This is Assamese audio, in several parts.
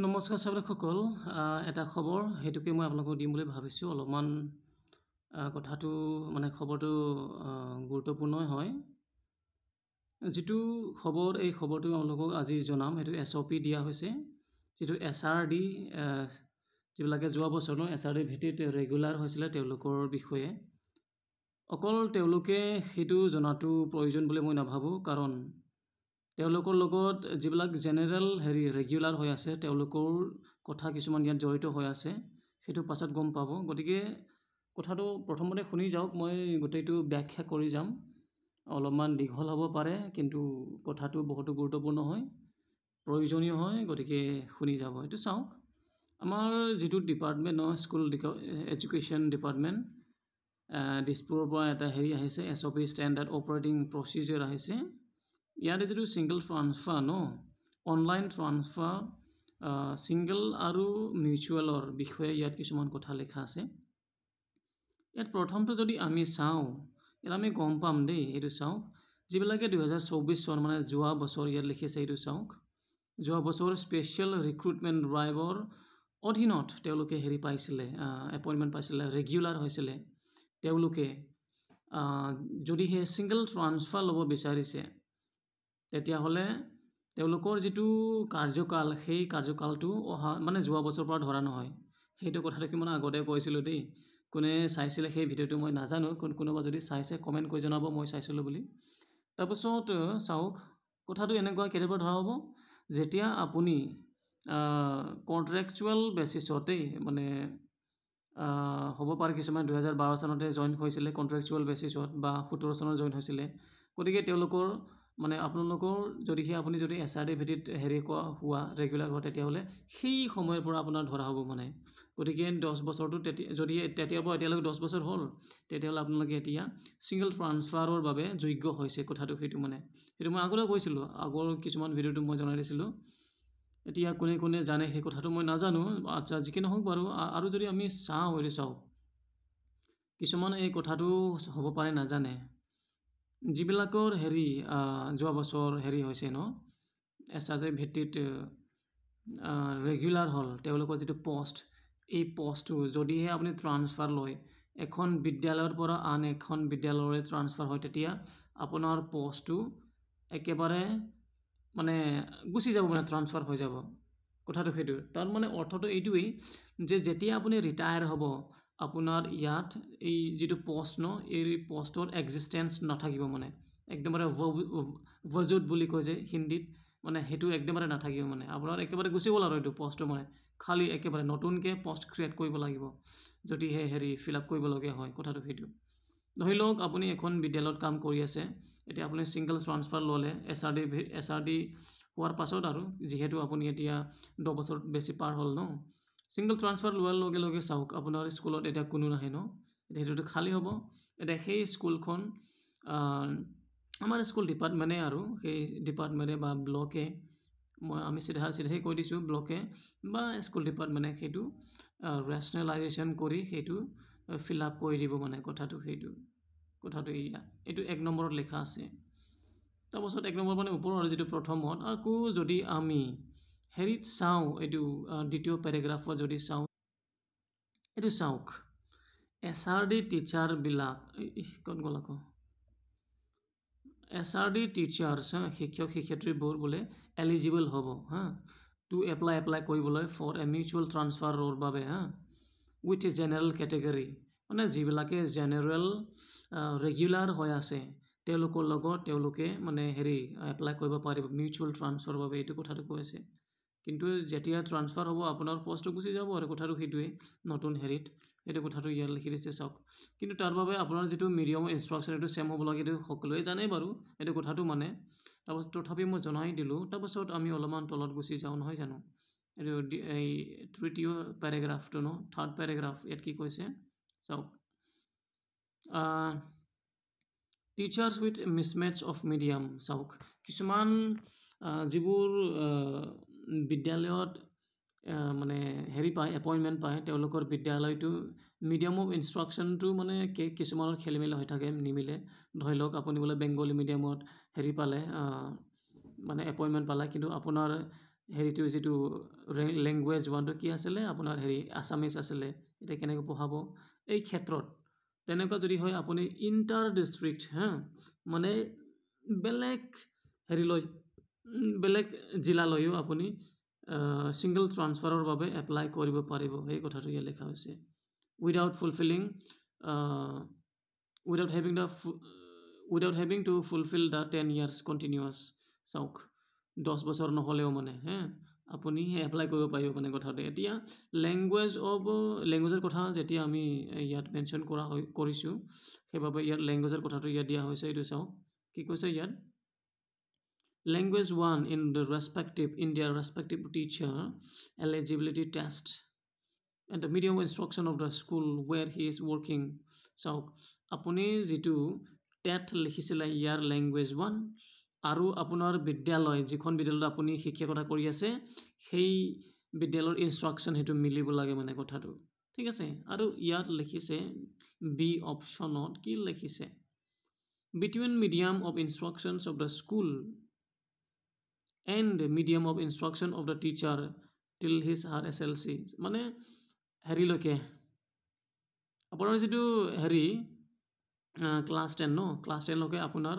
নমস্কাৰ সকল এটা খবৰ হেতুকে মই আপোনালোকক দিম বুলি ভাবিছোঁ অলপমান কথাটো মানে খবৰটো গুৰুত্বপূৰ্ণই হয় যেটো খবৰ এই খবৰটো আপোনালোকক আজি জনাম হেতু এছঅপি দিয়া হৈছে যেটো এছআৰডি যিবিলাকে যোৱা বছৰ ন এছআৰডি ভিত্তিত ৰেগুলাৰ হৈছিল তেওঁলোকৰ বিষয়ে অকল তেওঁলোকে হেতু জনাটো প্ৰয়োজন বুলি মই নাভাবো কাৰণ তেওঁলোকৰ লগত যিবিলাক জেনেৰেল ৰেগুলাৰ হৈ আছে তেওঁলোকৰ কথা কিছুমান ইয়াত জড়িত হৈ আছে হেতু পাছত গম পাব গতিকে কথাটো প্ৰথমতে শুনি যাওক মই গোটেইটো ব্যাখ্যা কৰি যাম অলপমান দীঘল হ'ব পাৰে কিন্তু কথাটো বহুত গুৰুত্বপূৰ্ণ হয় প্ৰয়োজনীয় হয় গতিকে শুনি যাব এটো চাওক আমাৰ যেটো ডিপাৰ্টমেন্ট স্কুল এডুকেশ্যন ডিপাৰ্টমেন্ট দিছপুৰৰ পৰা এটা আহিছে এছঅপি ষ্টেণ্ডাৰ্ড অপাৰেটিং প্ৰচিজাৰ আহিছে ইয়াতে যেটো single transfer online transfer single আৰু মিউচুৱেলৰ বিষয়ে ইয়াত কিছুমান কথা লেখা আছে ইয়াত প্ৰথমটো যদি আমি চাও ইয়াত আমি গম পাম দেই এটো চাওক যিবিলাকে 2024 চন মানে যোৱা বছৰ ইয়াত লিখিছে এটো চাওক যোৱা বছৰ স্পেশাল ৰিক্ৰুটমেন্ট ড্ৰাইভৰ অধীনত তেওঁলোকে পাইছিলে এপইন্টমেন্ট পাইছিলে ৰেগুলাৰ হৈছিলে তেওঁলোকে যদি হে সিঙ্গল ট্ৰান্সফাৰ লব বিচাৰিছে তেতিয়া হলে তেওঁলোকৰ যেটো কাৰ্যকাল সেই কাৰ্যকালটো অহা মানে যোৱা বছৰ পৰা ধৰা নহয় হেতু কথাটো কি মানে আগতে কৈছিল দেই কোনে চাইছিলে সেই ভিডিওটো মই নাজানো কোনোবা যদি চাইছে কমেন্ট কৰি জনাব মই চাইছিলো বুলি তাৰপিছত চাওক কথাটো এনেকুৱা কেতিয়াবা ধৰা হ'ব যেতিয়া আপুনি কন্ট্ৰাকচুৱেল বেসিছতে মানে হ'ব পাৰে কিছুমান 2012 চনতে জয়েন হৈছিলে কন্ট্ৰাকচুৱেল বেসিছত বা 17 চনত জয়েন হৈছিলে গতিকে তেওঁলোকৰ মানে আপোনালোকৰ যদি আপুনি যদি এছআৰডি ভিত্তিত হোৱা ৰেগুলাৰ হোৱা তেতিয়া হলে সেই সময়ৰ পৰা আপোনাৰ ধৰা হ'ব মানে গতিকে 10 বছৰটো যদি তেতিয়া পৰা এতিয়ালৈকে 10 বছৰ হ'ল তেতিয়া হলে আপোনালোকে এতিয়া সিঙ্গল ট্ৰান্সফাৰৰ বাবে যোগ্য হৈছে কথাটো হেতু মানে হেতু মই আগলৈ কৈছিলো আগৰ কিছুমান ভিডিওটো মই জনাই দিছিলো এতিয়া কোনে কোনে জানে সেই কথাটো মই নাজানো আচ্ছা যিকি নহওক বাৰু আৰু যদি আমি চাও কিছুমান এই কথাটো হ'ব পাৰে নাজানে যিবিলাকৰ যোৱা বছৰ হৈছে ন এছআৰডি ভিত্তিত ৰেগুলাৰ হল তেওঁলোকৰ যেটো পোষ্ট এই পোষ্টটো যদিহে আপুনি ট্ৰান্সফাৰ লয় এখন বিদ্যালয়ৰ পৰা আন এখন বিদ্যালয়লৈ ট্ৰান্সফাৰ হয় তেতিয়া আপোনাৰ পোষ্টটো একেবাৰে মানে গুছি যাব মানে ট্ৰান্সফাৰ হৈ যাব কথাটো হেতু তাৰ মানে অৰ্থটো এইটোই যে যেতিয়া আপুনি ৰিটায়াৰ হ'ব আপোনাৰ ইয়াত এই যেটো পোষ্ট ন এই পোষ্টৰ এক্সিস্টেন্স নাথাকিব মানে একদমৰে ওয়াজুদ বুলি কয় যে হিন্দীত মানে হেতু একদমৰে নাথাকিব মানে আপোনাৰ একেবাৰে গুছি গল আৰু এটো পোষ্ট মানে খালি একেবাৰে নতুনকে পোষ্ট ক্ৰিয়েট কৰিব লাগিব যদি হে ফিল আপ কৰিব লগা হয় কথাটো হেতু ধৰি লওক আপুনি এখন বিদ্যালয়ত কাম কৰি আছে এতিয়া আপুনি সিঙ্গল ট্ৰান্সফাৰ ললে এছআৰডি হোৱাৰ পাছত আৰু যেহেতু আপুনি এতিয়া 10 বছৰ বেছি পাৰ হ'ল ন সিঙ্গল ট্ৰান্সফাৰ লোৱাৰ লগে লগে চাওক আপোনাৰ স্কুলত এটা কোনো নাহে ন হেতুটো খালি হ'ব এটা সেই স্কুলখন আমাৰ স্কুল ডিপাৰ্টমেন্টে আৰু সেই ডিপাৰ্টমেন্টে বা ব্লকে আমি সিধা কৈ দিছো ব্লকে বা স্কুল ডিপাৰ্টমেন্টে হেতু ৰেশনালাইজেশন কৰি হেতু ফিল আপ কৰি দিব মানে কথাটো এইটো 1 নম্বৰত লেখা আছে তাৰপাছত 1 নম্বৰ মানে ওপৰৰ যেটো প্ৰথমত আকৌ যদি আমি চাও এইটো দ্বিতীয় প্যাৰাগ্ৰাফত যদি চাও এইটো চাওক এছআৰডি টিচাৰ বিলাক কোন গল আকৌ SRD teachers শিক্ষক শিক্ষয়িত্ৰীবোৰ বোলে eligible হ'ব to apply কৰিবলৈ for a mutual transfer ৰ বাবে which is general category মানে যিবিলাকে general regular হৈ আছে তেওঁলোকৰ লগত তেওঁলোকে মানে এপ্লাই কৰিব পাৰিব mutual transfer বাবে এইটো কথাটো কৈছে কিন্তু যেতিয়া ট্ৰান্সফাৰ হ'ব আপোনাৰ পোষ্টটো গুছি যাব আৰু কথাটো হেতুৱে নতুন এইটো কথাটো ইয়াত লিখি দিছে চাওক কিন্তু তাৰ বাবে আপোনাৰ যেটো মিডিয়াম ইনষ্ট্ৰাকচন এটো সেম হ'ব লাগে এটো সকলোৱে জানে বাৰু এটো কথাটো মানে তাৰপাছত তথাপি মই জনাই দিলো তাৰপাছত আমি অলপমান তলত গুছি যাও নহয় জানো এটো এই তৃতীয় প্যাৰাগ্ৰাফটো ন থাৰ্ড প্যাৰাগ্ৰাফ ইয়াত কি কৈছে চাওক teachers with mismatch of medium চাওক কিছুমান যিবোৰ বিদ্যালয়ত মানে পায় এপইন্টমেন্ট পায় তেওঁলোকৰ বিদ্যালয়টো মিডিয়াম অফ ইনষ্ট্ৰাকচনটো মানে কিছুমানৰ খেলিমেলি হৈ থাকে নিমিলে ধৰি লওক আপুনি বোলে বেংগলী মিডিয়ামত পালে মানে এপইন্টমেন্ট পালে কিন্তু আপোনাৰ হেৰিটো যিটো লেংগুৱেজ ওৱানটো কি আছিলে আপোনাৰ হেৰি আছামিজ আছিলে, এতিয়া কেনেকৈ পঢ়াব এই ক্ষেত্ৰত তেনেকুৱা যদি হয় আপুনি ইণ্টাৰ ডিষ্ট্ৰিক্ট মানে বেলেগ হেৰিলৈ বেলেগ জিলালৈও আপুনি ছিংগল ট্ৰান্সফাৰৰ বাবে এপ্লাই কৰিব পাৰিব, সেই কথাটো ইয়াত লিখা হৈছে। Without fulfilling without having two fulfil the 10 years continuous. চাওক 10 বছৰ নহ'লেও মানে আপুনি এপ্লাই কৰিব পাৰিব মানে কথাটো। এতিয়া লেংগুৱেজৰ কথা যেতিয়া আমি ইয়াত মেনশ্যন কৰিছোঁ, সেইবাবে ইয়াত লেংগুৱেজৰ কথাটো ইয়াত দিয়া হৈছে। এইটো চাওক কি কৈছে ইয়াত, language 1 in their respective teacher eligibility test and the medium of instruction of the school where he is working. চাওক আপুনি যিটো টেট লিখিছিলে ইয়াৰ লেংগুৱেজ 1 আৰু আপোনাৰ বিদ্যালয় যিখন বিদ্যালয়ত আপুনি শিক্ষকতা কৰি আছে সেই বিদ্যালয়ৰ ইনষ্ট্ৰাকশ্যন সেইটো মিলিব লাগে মানে কথাটো, ঠিক আছে। আৰু ইয়াত লিখিছে বি অপশ্যনত কি লিখিছে, between medium of instructions of the school and medium of instruction of the teacher till his or SLC, মানে হেৰিলৈকে আপোনাৰ যিটো হেৰি ক্লাছ 10 ক্লাছ 10লৈকে আপোনাৰ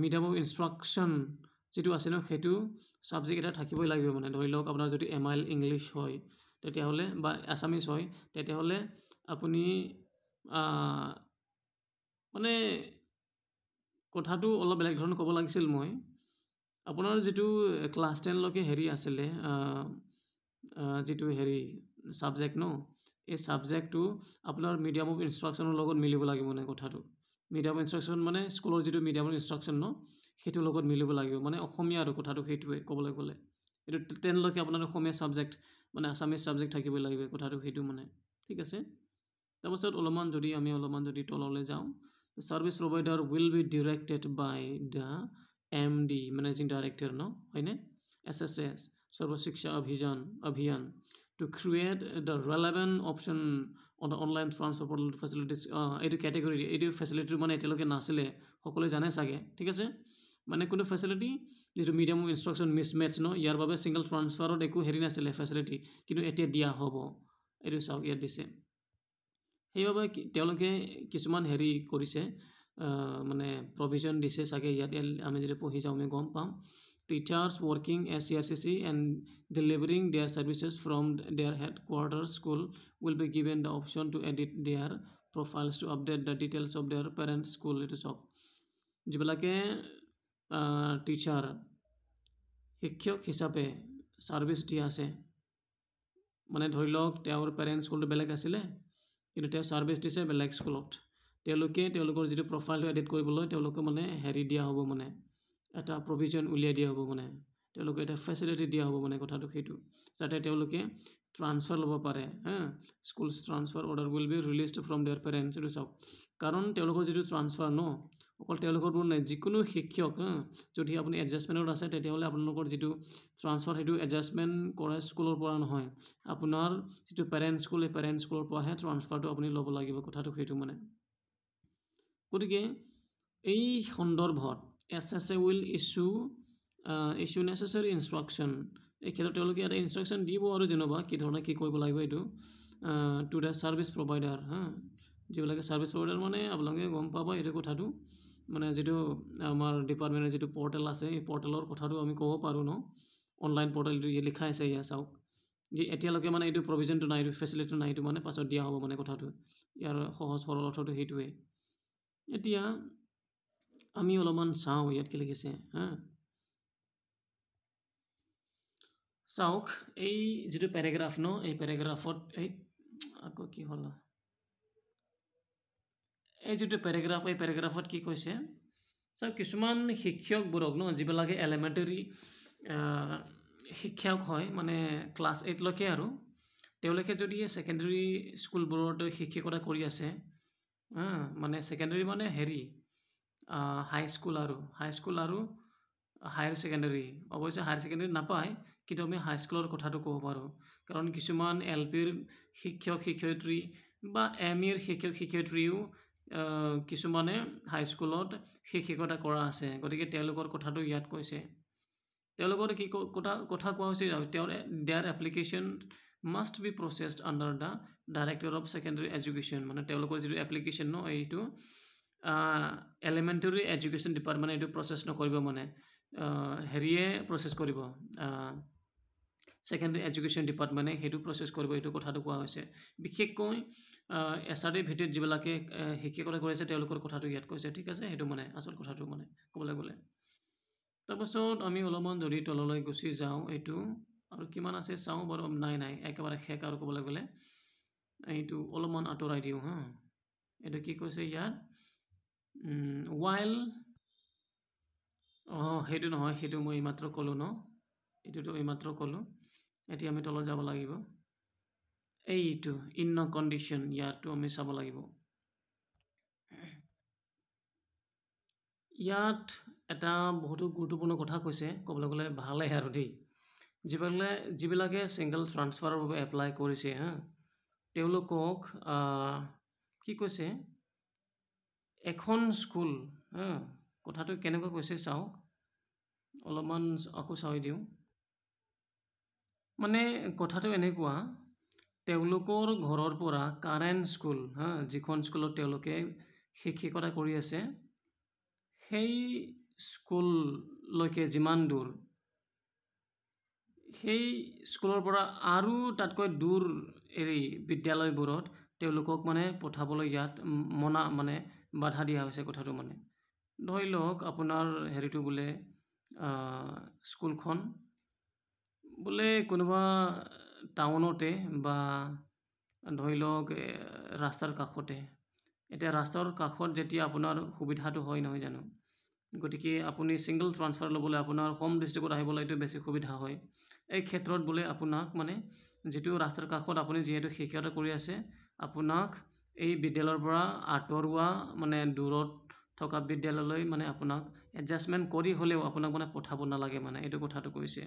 মিডিয়াম অফ ইনষ্ট্ৰাকশ্যন যিটো আছে সেইটো ছাবজেক্ট এটা থাকিবই লাগিব। মানে ধৰি লওক আপোনাৰ যদি MIL ইংলিছ হয় তেতিয়াহ'লে বা আছামিজ হয় তেতিয়াহ'লে আপুনি মানে কথাটো অলপ বেলেগ ধৰণে ক'ব লাগিছিল মই, আপোনাৰ যিটো ক্লাছ 10লৈকে হেৰি আছিলে যিটো হেৰি ছাবজেক্ট এই ছাবজেক্টটো আপোনাৰ মিডিয়াম অফ ইনষ্ট্ৰাকশ্যনৰ লগত মিলিব লাগিব মানে কথাটো। মিডিয়াম অফ ইনষ্ট্ৰাকশ্যন মানে স্কুলৰ যিটো মিডিয়াম অফ ইনষ্ট্ৰাকশ্যন সেইটোৰ লগত মিলিব লাগিব, মানে অসমীয়া আৰু কথাটো সেইটোৱে ক'বলৈ গ'লে। এইটো 10লৈকে আপোনাৰ অসমীয়া ছাবজেক্ট মানে আছামিজ ছাবজেক্ট থাকিবই লাগিব কথাটো সেইটো মানে, ঠিক আছে। তাৰপাছত অলপমান যদি তললৈ যাওঁ, service provider will be directed by the MD managing director হয়নে SSS সৰ্ব শিক্ষা অভিযান to create the relevant option on the online transfer portal facilities। এইটো কেটেগৰী এইটো ফেচিলিটিটো মানে এতিয়ালৈকে নাছিলে, সকলোৱে জানে চাগে, ঠিক আছে। মানে কোনো ফেচিলিটি যিটো মিডিয়াম অফ ইনষ্ট্ৰাকশ্যন মিছমেটছ ইয়াৰ বাবে ছিংগল ট্ৰান্সফাৰত একো হেৰি নাছিলে ফেচিলিটি, কিন্তু এতিয়া দিয়া হ'ব। এইটো চাওক ইয়াত দিছে, সেইবাবে তেওঁলোকে কিছুমান হেৰি কৰিছে মানে প্ৰভিজন দিছে চাগে ইয়াত আমি যদি পঢ়ি যাওঁ আমি গম পাম। Teachers working as CRCC and delivering their services from their headquarters school will be given the option to edit their profiles to update the details of their parent school। এইটো চাওক যিবিলাকে টিচাৰ শিক্ষক হিচাপে ছাৰ্ভিচ দি আছে, মানে ধৰি লওক তেওঁৰ পেৰেণ্ট স্কুলটো বেলেগ আছিলে কিন্তু তেওঁ ছাৰ্ভিচ দিছে বেলেগ স্কুলত, তেওঁলোকৰ যিটো প্ৰফাইলটো এডিট কৰিবলৈ তেওঁলোকে মানে হেৰি দিয়া হ'ব, মানে এটা প্ৰভিজন উলিয়াই দিয়া হ'ব, মানে তেওঁলোকে এটা ফেচিলিটি দিয়া হ'ব মানে কথাটো সেইটো, যাতে তেওঁলোকে ট্ৰান্সফাৰ ল'ব পাৰে school transfer order will be released from their parents. এইটো চাওক কাৰণ তেওঁলোকৰ যিটো ট্ৰান্সফাৰ অকল তেওঁলোকৰবোৰ নাই, যিকোনো শিক্ষক যদি আপুনি এডজাষ্টমেণ্টত আছে তেতিয়াহ'লে আপোনালোকৰ যিটো ট্ৰান্সফাৰ সেইটো এডজাষ্টমেণ্ট কৰা স্কুলৰ পৰা নহয়, আপোনাৰ যিটো পেৰেণ্ট স্কুল এই পেৰেণ্ট স্কুলৰ পৰাহে ট্ৰান্সফাৰটো আপুনি ল'ব লাগিব কথাটো সেইটো মানে। গতিকে এই সন্দৰ্ভত SSA will issue necessary instruction, এই ক্ষেত্ৰত তেওঁলোকে এটা ইনষ্ট্ৰাকশ্যন দিব আৰু যেনিবা কি ধৰণে কি কৰিব লাগিব এইটো টু দ্য ছাৰ্ভিচ প্ৰভাইডাৰ যিবিলাকে ছাৰ্ভিচ প্ৰভাইডাৰ মানে আপোনালোকে গম পাব এইটো কথাটো, মানে যিটো আমাৰ ডিপাৰ্টমেণ্টৰ যিটো পৰ্টেল আছে এই পৰ্টেলৰ কথাটো আমি ক'ব পাৰোঁ অনলাইন পৰ্টেলটো লিখা আছে ইয়াত চাওক, যে এতিয়ালৈকে মানে এইটো প্ৰভিজনটো নাই, এইটো ফেচিলিটিটো নাই, এইটো মানে পাছত দিয়া হ'ব মানে কথাটো, ইয়াৰ সহজ সৰল অৰ্থটো সেইটোৱে। এতিয়া আমি অলপমান চাওঁ ইয়াত কি লিখিছে চাওক এই যিটো পেৰাগ্ৰাফ এই পেৰাগ্ৰাফত আকৌ কি হ'ল এই যিটো পেৰাগ্ৰাফ এই পেৰাগ্ৰাফত কি কৈছে চাওক, কিছুমান শিক্ষকবোৰক যিবিলাকে এলিমেণ্টেৰী শিক্ষক হয় মানে ক্লাছ 8লৈকে আৰু তেওঁলোকে যদি ছেকেণ্ডেৰী স্কুলবোৰত শিক্ষকতা কৰি আছে মানে ছেকেণ্ডেৰী মানে হেৰি হাইস্কুল আৰু হায়াৰ ছেকেণ্ডেৰী, অৱশ্যে হায়াৰ ছেকেণ্ডেৰী নাপায় কিন্তু আমি হাইস্কুলৰ কথাটো ক'ব পাৰোঁ, কাৰণ কিছুমান LPৰ শিক্ষক শিক্ষয়িত্ৰী বা MEৰ শিক্ষক শিক্ষয়িত্ৰীও কিছুমানে হাইস্কুলত শিক্ষকতা কৰা আছে, গতিকে তেওঁলোকৰ কথাটো ইয়াত কৈছে। তেওঁলোকৰ কি কথা কোৱা হৈছে their application must be processed under the director of secondary education মানে তেওঁলোকৰ যিটো এপ্লিকেশ্যন ন এইটো এলিমেণ্টেৰী এডুকেশ্যন ডিপাৰ্টমেণ্টে এইটো প্ৰচেছ নকৰিব মানে হেৰিয়ে প্ৰচেছ কৰিব ছেকেণ্ডেৰী এডুকেশ্যন ডিপাৰ্টমেণ্টে সেইটো প্ৰচেছ কৰিব এইটো কথাটো কোৱা হৈছে বিশেষকৈ SRD ভিত্তিত যিবিলাকে শিক্ষকতা কৰিছে তেওঁলোকৰ কথাটো ইয়াত কৈছে ঠিক আছে সেইটো মানে আচল কথাটো মানে ক'বলৈ গ'লে তাৰপাছত আমি অলপমান যদি তললৈ গুচি যাওঁ এইটো আৰু কিমান আছে চাওঁ বাৰু নাই একেবাৰে শেষ আৰু ক'বলৈ গ'লে এইটো অলপমান আঁতৰাই দিওঁ হা এইটো কি কৈছে ইয়াত ৱাইল সেইটো নহয় সেইটো মই এইমাত্ৰ ক'লোঁ ন এইটোতো এইমাত্ৰ ক'লোঁ এতিয়া আমি তলত যাব লাগিব এইটো ইন ন কণ্ডিশ্যন ইয়াতো আমি চাব লাগিব ইয়াত এটা বহুতো গুৰুত্বপূৰ্ণ কথা কৈছে ক'বলৈ গ'লে ভালেই আৰু দেই যিবিলাকে ছিংগল ট্ৰান্সফাৰৰ বাবে এপ্লাই কৰিছে হা তেওঁলোকক কি কৈছে এখন স্কুল হা কথাটো কেনেকৈ কৈছে চাওক অলপমান আকৌ চাই দিওঁ মানে কথাটো এনেকুৱা তেওঁলোকৰ ঘৰৰ পৰা কাৰেণ্ট স্কুল হা যিখন স্কুলত তেওঁলোকে শিক্ষকতা কৰি আছে সেই স্কুললৈকে যিমান দূৰ সেই স্কুলৰ পৰা আৰু তাতকৈ দূৰ বিদ্যালয়বোৰত তেওঁলোকক মানে পঠাবলৈ ইয়াত মানে বাধা দিয়া হৈছে কথাটো মানে ধৰি লওক আপোনাৰ হেৰিটো বোলে স্কুলখন বোলে কোনোবা টাউনতে বা ধৰি লওক ৰাস্তাৰ কাষতে এতিয়া ৰাস্তাৰ কাষত যেতিয়া আপোনাৰ সুবিধাটো হয় নহয় জানো গতিকে আপুনি ছিংগল ট্ৰান্সফাৰ ল'বলৈ আপোনাৰ হোম ডিষ্ট্ৰিক্টত আহিবলৈ এইটো বেছি সুবিধা হয় এই ক্ষেত্ৰত বোলে আপোনাক মানে যিটো ৰাস্তাৰ কাষত আপুনি যিহেতু শিক্ষকতা কৰি আছে আপোনাক এই বিদ্যালয়ৰ পৰা আঁতৰোৱা মানে দূৰত থকা বিদ্যালয়লৈ মানে আপোনাক এডজাষ্টমেণ্ট কৰি হ'লেও আপোনাক মানে পঠাব নালাগে মানে এইটো কথাটো কৈছে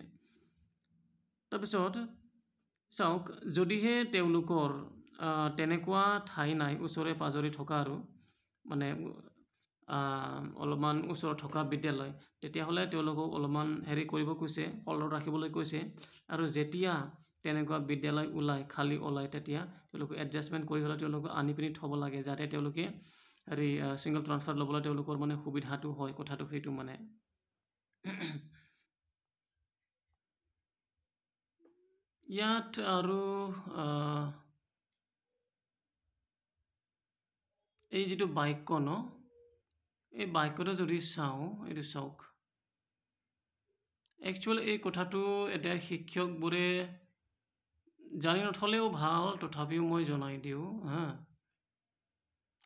তাৰপিছত চাওক যদিহে তেওঁলোকৰ তেনেকুৱা ঠাই নাই ওচৰে পাজৰে থকা আৰু মানে অলপমান ওচৰত থকা বিদ্যালয় তেতিয়াহ'লে তেওঁলোকক অলপমান হেৰি কৰিব কৈছে হলত ৰাখিবলৈ কৈছে আৰু যেতিয়া তেনেকুৱা বিদ্যালয় খালী ওলায় তেতিয়া তেওঁলোকে এডজাষ্টমেণ্ট কৰি হ'লে তেওঁলোকক আনি পিনি থ'ব লাগে যাতে তেওঁলোকে হেৰি ছিংগল ট্ৰান্সফাৰ ল'বলৈ তেওঁলোকৰ মানে সুবিধাটো হয় কথাটো সেইটো মানে ইয়াত আৰু এই যিটো বাক্য ন এই বাক্যটো যদি চাওঁ এইটো চাওক একচুৱেলি এই কথাটো এতিয়া শিক্ষকবোৰে জানি নথ'লেও ভাল তথাপিও মই জনাই দিওঁ হা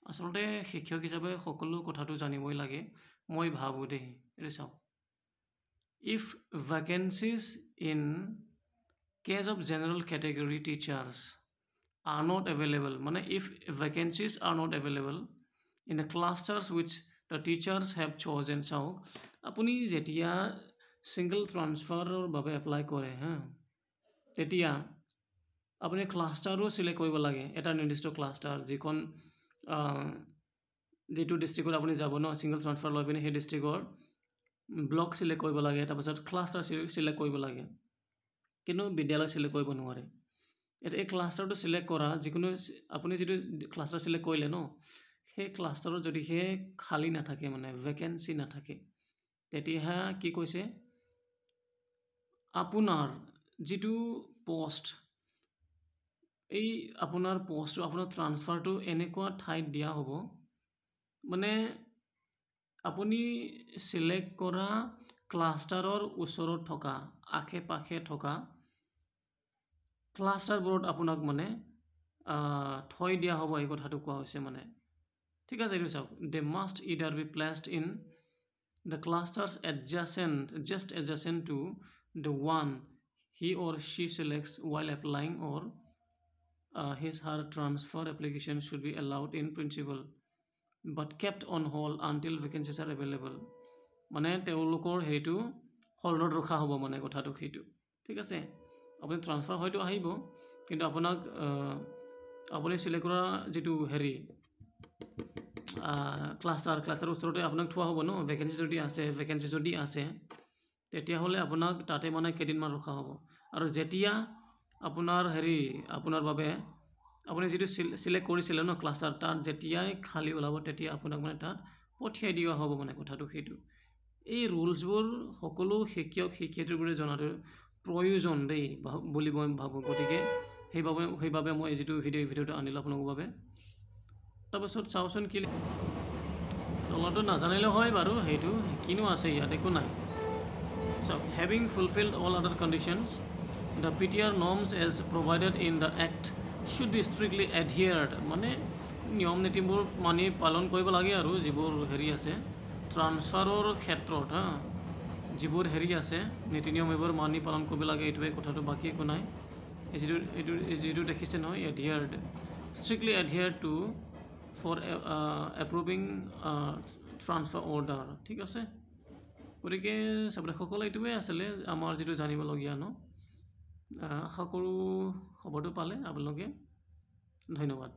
আচলতে শিক্ষক হিচাপে সকলো কথাটো জানিবই লাগে মই ভাবোঁ দেই এইটো চাওক if vacancies in case of general category teachers are not available মানে if vacancies are not available in the clusters which the teachers have chosen চাওক আপুনি যেতিয়া ছিংগল ট্ৰান্সফাৰৰ বাবে এপ্লাই কৰে হা তেতিয়া আপুনি ক্লাষ্টাৰো চিলেক্ট কৰিব লাগে এটা নিৰ্দিষ্ট ক্লাষ্টাৰ যিটো ডিষ্ট্ৰিক্টত আপুনি যাব ন ছিংগল ট্ৰান্সফাৰ লৈ পিনে সেই ডিষ্ট্ৰিক্টৰ ব্লক চিলেক্ট কৰিব লাগে তাৰপিছত ক্লাষ্টাৰ চিলেক্ট কৰিব লাগে কিন্তু বিদ্যালয় চিলেক্ট কৰিব নোৱাৰে এতিয়া এই ক্লাষ্টাৰটো চিলেক্ট কৰা যিকোনো আপুনি যিটো ক্লাষ্টাৰ চিলেক্ট কৰিলে ন সেই ক্লাষ্টাৰত যদিহে খালী নাথাকে মানে ভেকেঞ্চি নাথাকে তেতিয়াহে কি কৈছে আপোনাৰ যিটো পষ্ট এই আপোনাৰ পষ্টটো আপোনাৰ ট্ৰান্সফাৰটো এনেকুৱা ঠাইত দিয়া হ'ব মানে আপুনি চিলেক্ট কৰা ক্লাষ্টাৰৰ ওচৰত থকা আশে পাশে থকা ক্লাষ্টাৰবোৰত আপোনাক মানে থৈ দিয়া হ'ব এই কথাটো কোৱা হৈছে মানে ঠিক আছে এইটো চাওক they must either be placed in the clusters just adjacent to the one he or she selects while applying or her transfer application should be allowed in principle but kept on hold until vacancies are available মানে তেওঁলোকৰ হেৰিটো হল্ডত ৰখা হ'ব মানে কথাটো সেইটো ঠিক আছে আপুনি ট্ৰান্সফাৰ হয়তো আহিব কিন্তু আপোনাক আপুনি চিলেক্ট কৰা যিটো হেৰি ক্লাষ্টাৰ ওচৰতে আপোনাক থোৱা হ'ব ন ভেকেঞ্চি যদি আছে তেতিয়াহ'লে আপোনাক তাতে মানে কেইদিনমান ৰখা হ'ব আৰু যেতিয়া আপোনাৰ বাবে আপুনি যিটো চিলেক্ট কৰিছিলে ন ক্লাষ্টাৰ তাত যেতিয়াই খালী ওলাব তেতিয়া আপোনাক মানে তাত পঠিয়াই দিয়া হ'ব মানে কথাটো সেইটো এই ৰুলছবোৰ সকলো শিক্ষয়িত্ৰীবোৰে জনাটো প্ৰয়োজন দেই বুলি মই ভাবোঁ গতিকে সেইবাবে মই যিটো ভিডিঅ'টো আনিলোঁ আপোনালোকৰ বাবে তাৰপাছত চাওঁচোন কি তলতো নাজানিলেও হয় বাৰু সেইটো কিনো আছে ইয়াত একো নাই চাওক হেভিং ফুলফিল্ড অল আদাৰ conditions the PTR norms as provided in the act should be strictly adhered মানে নিয়ম নীতিবোৰ মানি পালন কৰিব লাগে আৰু যিবোৰ আছে ট্ৰান্সফাৰৰ ক্ষেত্ৰত যিবোৰ আছে নীতি নিয়ম এইবোৰ মানি পালন কৰিব লাগে এইটোৱে কথাটো বাকী একো নাই যিটো দেখিছে নহয় adhered strictly adhered to for approving transfer order ঠিক আছে গতিকে চাবসকলে এইটোৱে আছিলে আমাৰ যিটো জানিবলগীয়া ন আশা কৰোঁ খবৰটো পালে আপোনালোকে ধন্যবাদ